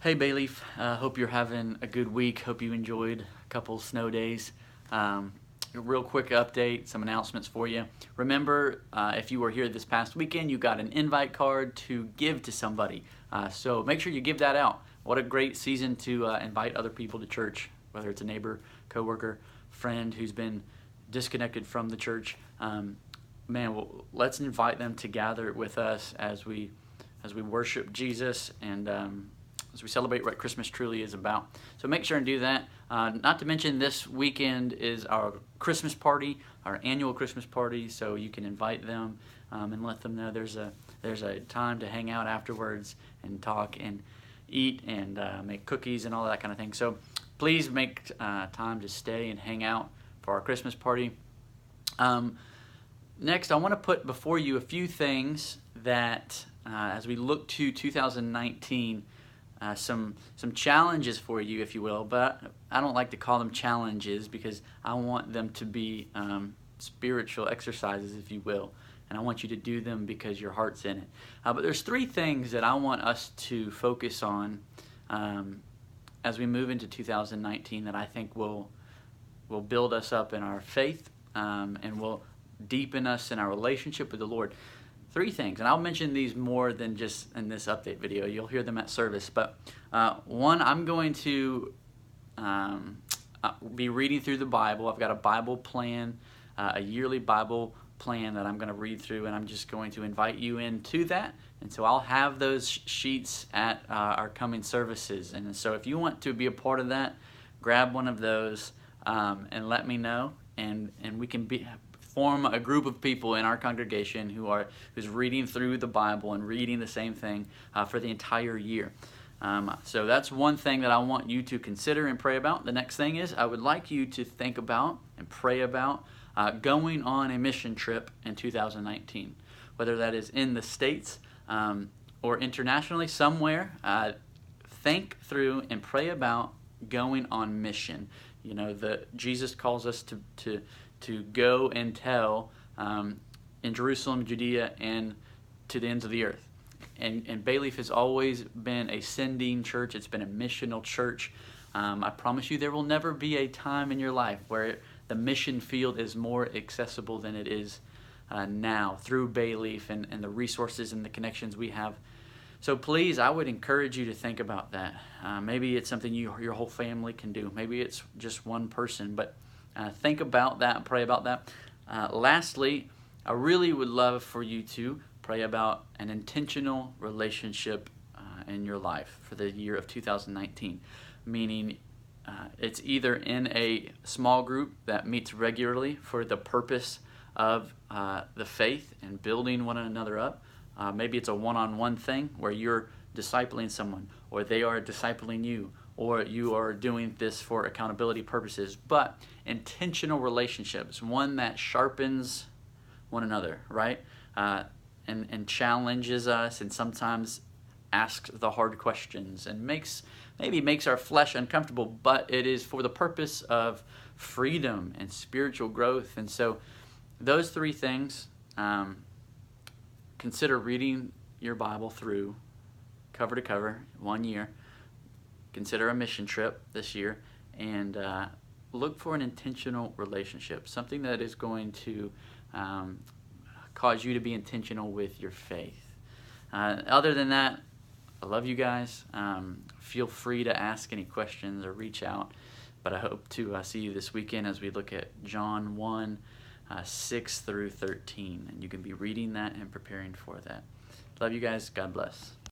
Hey Bayleaf, hope you're having a good week. Hope you enjoyed a couple snow days. A real quick update, some announcements for you. Remember, if you were here this past weekend, you got an invite card to give to somebody. So make sure you give that out. What a great season to invite other people to church, whether it's a neighbor, coworker, friend who's been disconnected from the church. Well, let's invite them to gather with us as we worship Jesus and as we celebrate what Christmas truly is about. So make sure and do that. Not to mention, this weekend is our Christmas party, our annual Christmas party, so you can invite them and let them know there's a time to hang out afterwards and talk and eat and make cookies and all that kind of thing. So please make time to stay and hang out for our Christmas party. Next, I want to put before you a few things that, as we look to 2019, some challenges for you, if you will, but I don't like to call them challenges because I want them to be spiritual exercises, if you will, and I want you to do them because your heart's in it. But there's three things that I want us to focus on as we move into 2019 that I think will build us up in our faith and will deepen us in our relationship with the Lord. Three things, and I'll mention these more than just in this update video. You'll hear them at service. But one, I'm going to be reading through the Bible. I've got a Bible plan, a yearly Bible plan that I'm going to read through, and I'm just going to invite you into that. And so I'll have those sheets at our coming services. And so if you want to be a part of that, grab one of those and let me know, and we can form a group of people in our congregation who's reading through the Bible and reading the same thing for the entire year. So that's one thing that I want you to consider and pray about. The next thing is I would like you to think about and pray about going on a mission trip in 2019, whether that is in the States or internationally somewhere. Think through and pray about going on mission. You know, Jesus calls us to go and tell in Jerusalem, Judea, and to the ends of the earth. And Bayleaf has always been a sending church. It's been a missional church. I promise you there will never be a time in your life where the mission field is more accessible than it is now through Bayleaf and the resources and the connections we have. So please, I would encourage you to think about that. Maybe it's something your whole family can do. Maybe it's just one person, but think about that, pray about that. Lastly, I really would love for you to pray about an intentional relationship in your life for the year of 2019, meaning it's either in a small group that meets regularly for the purpose of the faith and building one another up. Maybe it's a one-on-one thing where you're discipling someone, or they are discipling you, or you are doing this for accountability purposes, but intentional relationships, one that sharpens one another, right? And challenges us, and sometimes asks the hard questions, and maybe makes our flesh uncomfortable, but it is for the purpose of freedom and spiritual growth. And so those three things, consider reading your Bible through cover to cover 1 year. Consider a mission trip this year, and look for an intentional relationship, something that is going to cause you to be intentional with your faith. Other than that, I love you guys. Feel free to ask any questions or reach out, but I hope to see you this weekend as we look at John 1, 6 through 13, and you can be reading that and preparing for that. Love you guys. God bless.